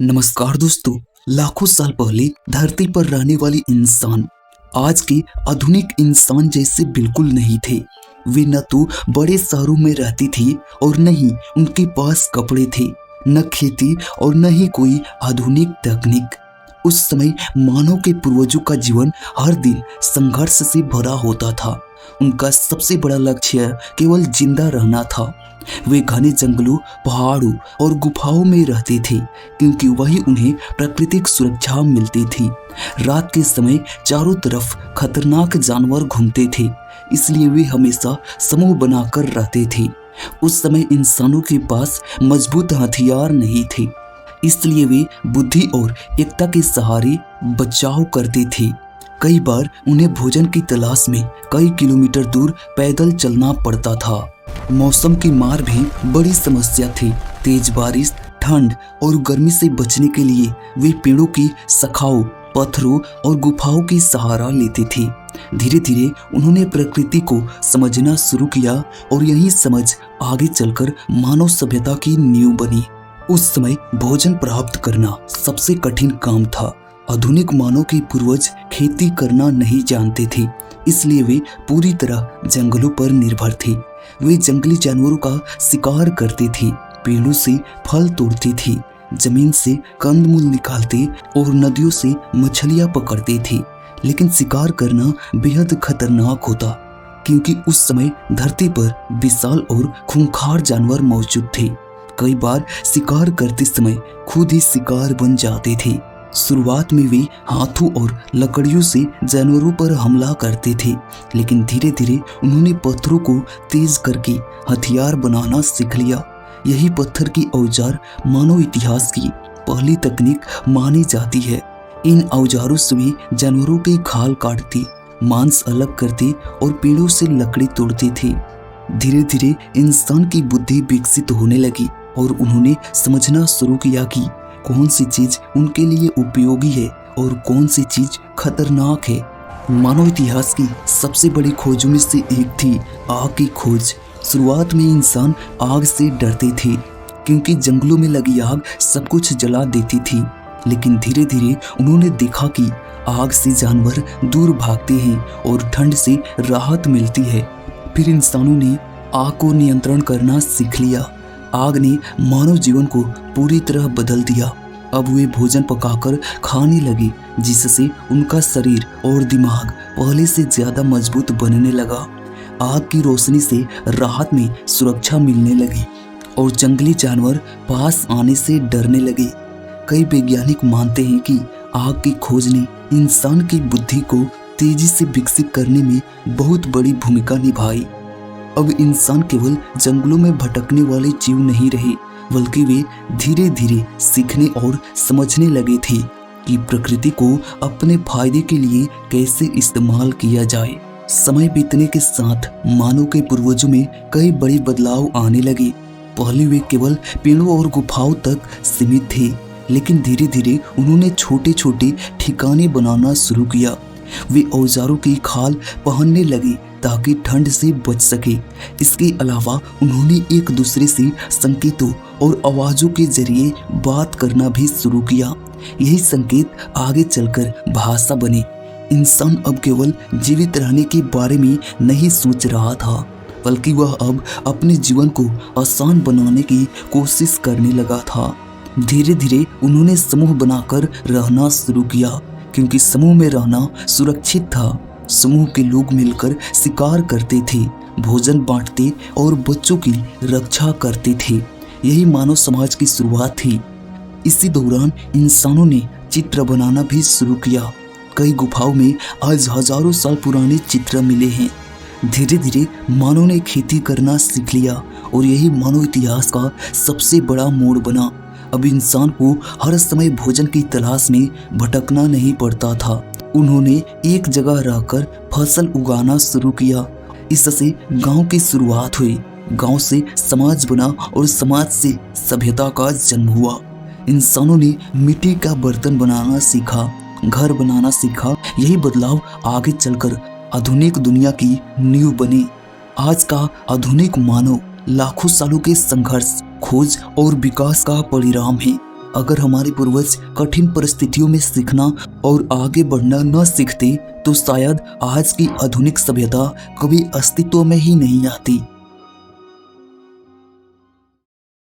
नमस्कार दोस्तों। लाखों साल पहले धरती पर रहने वाले इंसान आज के आधुनिक इंसान जैसे बिल्कुल नहीं थे। वे न तो बड़े शहरों में रहती थी और न ही उनके पास कपड़े थे, न खेती और न ही कोई आधुनिक तकनीक। उस समय मानव के पूर्वजों का जीवन हर दिन संघर्ष से भरा होता था। उनका सबसे बड़ा लक्ष्य केवल जिंदा रहना था। वे घने जंगलों, पहाड़ों और गुफाओं में रहते थे क्योंकि वही उन्हें प्राकृतिक सुरक्षा मिलती थी। रात के समय चारों तरफ खतरनाक जानवर घूमते थे, इसलिए वे हमेशा समूह बनाकर रहते थे। उस समय इंसानों के पास मजबूत हथियार नहीं थे, इसलिए वे बुद्धि और एकता के सहारे बचाव करते थे। कई बार उन्हें भोजन की तलाश में कई किलोमीटर दूर पैदल चलना पड़ता था। मौसम की मार भी बड़ी समस्या थी। तेज बारिश, ठंड और गर्मी से बचने के लिए वे पेड़ों की शाखाओं, पत्थरों और गुफाओं की सहारा लेते थे। धीरे धीरे उन्होंने प्रकृति को समझना शुरू किया और यही समझ आगे चलकर मानव सभ्यता की नींव बनी। उस समय भोजन प्राप्त करना सबसे कठिन काम था। आधुनिक मानव के पूर्वज खेती करना नहीं जानते थे, इसलिए वे पूरी तरह जंगलों पर निर्भर थे। वे जंगली जानवरों का शिकार करते थे, पेड़ों से फल तोड़ते थे, जमीन से कंदमूल निकालते और नदियों से मछलियां पकड़ते थे। लेकिन शिकार करना बेहद खतरनाक होता क्योंकि उस समय धरती पर विशाल और खूंखार जानवर मौजूद थे। कई बार शिकार करते समय खुद ही शिकार बन जाते थे। शुरुआत में वे हाथों और लकड़ियों से जानवरों पर हमला करते थे, लेकिन धीरे धीरे उन्होंने पत्थरों को तेज करके हथियार बनाना सीख लिया। यही पत्थर की औजार मानव इतिहास की पहली तकनीक मानी जाती है। इन औजारों से वे जानवरों के खाल काटते, मांस अलग करते और पेड़ों से लकड़ी तोड़ते थे। धीरे धीरे इंसान की बुद्धि विकसित होने लगी और उन्होंने समझना शुरू किया कि कौन सी चीज उनके लिए उपयोगी है और कौन सी चीज खतरनाक है। मानव इतिहास की सबसे बड़ी खोजों में से एक थी आग की खोज। शुरुआत में इंसान आग से डरते थे क्योंकि जंगलों में लगी आग सब कुछ जला देती थी, लेकिन धीरे धीरे उन्होंने देखा कि आग से जानवर दूर भागते हैं और ठंड से राहत मिलती है। फिर इंसानों ने आग को नियंत्रण करना सीख लिया। आग ने मानव जीवन को पूरी तरह बदल दिया। अब वे भोजन पकाकर खाने लगे, जिससे उनका शरीर और दिमाग पहले से ज्यादा मजबूत बनने लगा। आग की रोशनी से राहत में सुरक्षा मिलने लगी और जंगली जानवर पास आने से डरने लगे। कई वैज्ञानिक मानते हैं कि आग की खोज ने इंसान की बुद्धि को तेजी से विकसित करने में बहुत बड़ी भूमिका निभाई। अब इंसान केवल जंगलों में भटकने वाले जीव नहीं रहे, बल्कि वे धीरे धीरे सीखने और समझने लगे थे कि प्रकृति को अपने फायदे के लिए कैसे इस्तेमाल किया जाए। समय बीतने के साथ मानव के पूर्वजों में कई बड़े बदलाव आने लगे। पहले वे केवल पेड़ों और गुफाओं तक सीमित थे, लेकिन धीरे धीरे उन्होंने छोटे छोटे ठिकाने बनाना शुरू किया। वे औजारों की खाल पहनने लगे ताकि ठंड से बच सके। इसके अलावा उन्होंने एक दूसरे से संकेतों और आवाजों के जरिए बात करना भी शुरू किया। यही संकेत आगे चलकर भाषा बने। इंसान अब केवल जीवित रहने के बारे में नहीं सोच रहा था, बल्कि वह अब अपने जीवन को आसान बनाने की कोशिश करने लगा था। धीरे धीरे उन्होंने समूह बनाकर रहना शुरू किया क्योंकि समूह में रहना सुरक्षित था। समूह के लोग मिलकर शिकार करते थे, भोजन बांटते और बच्चों की रक्षा करते थे। यही मानव समाज की शुरुआत थी। इसी दौरान इंसानों ने चित्र बनाना भी शुरू किया। कई गुफाओं में आज हजारों साल पुराने चित्र मिले हैं। धीरे धीरे मानव ने खेती करना सीख लिया और यही मानव इतिहास का सबसे बड़ा मोड़ बना। अब इंसान को हर समय भोजन की तलाश में भटकना नहीं पड़ता था। उन्होंने एक जगह रहकर फसल उगाना शुरू किया। इससे गांव की शुरुआत हुई। गांव से समाज बना और समाज से सभ्यता का जन्म हुआ। इंसानों ने मिट्टी का बर्तन बनाना सीखा, घर बनाना सीखा। यही बदलाव आगे चलकर आधुनिक दुनिया की नींव बने। आज का आधुनिक मानव लाखों सालों के संघर्ष, खोज और विकास का परिणाम है। अगर हमारे पूर्वज कठिन परिस्थितियों में सीखना और आगे बढ़ना न सीखते तो शायद आज की आधुनिक सभ्यता कभी अस्तित्व में ही नहीं आती।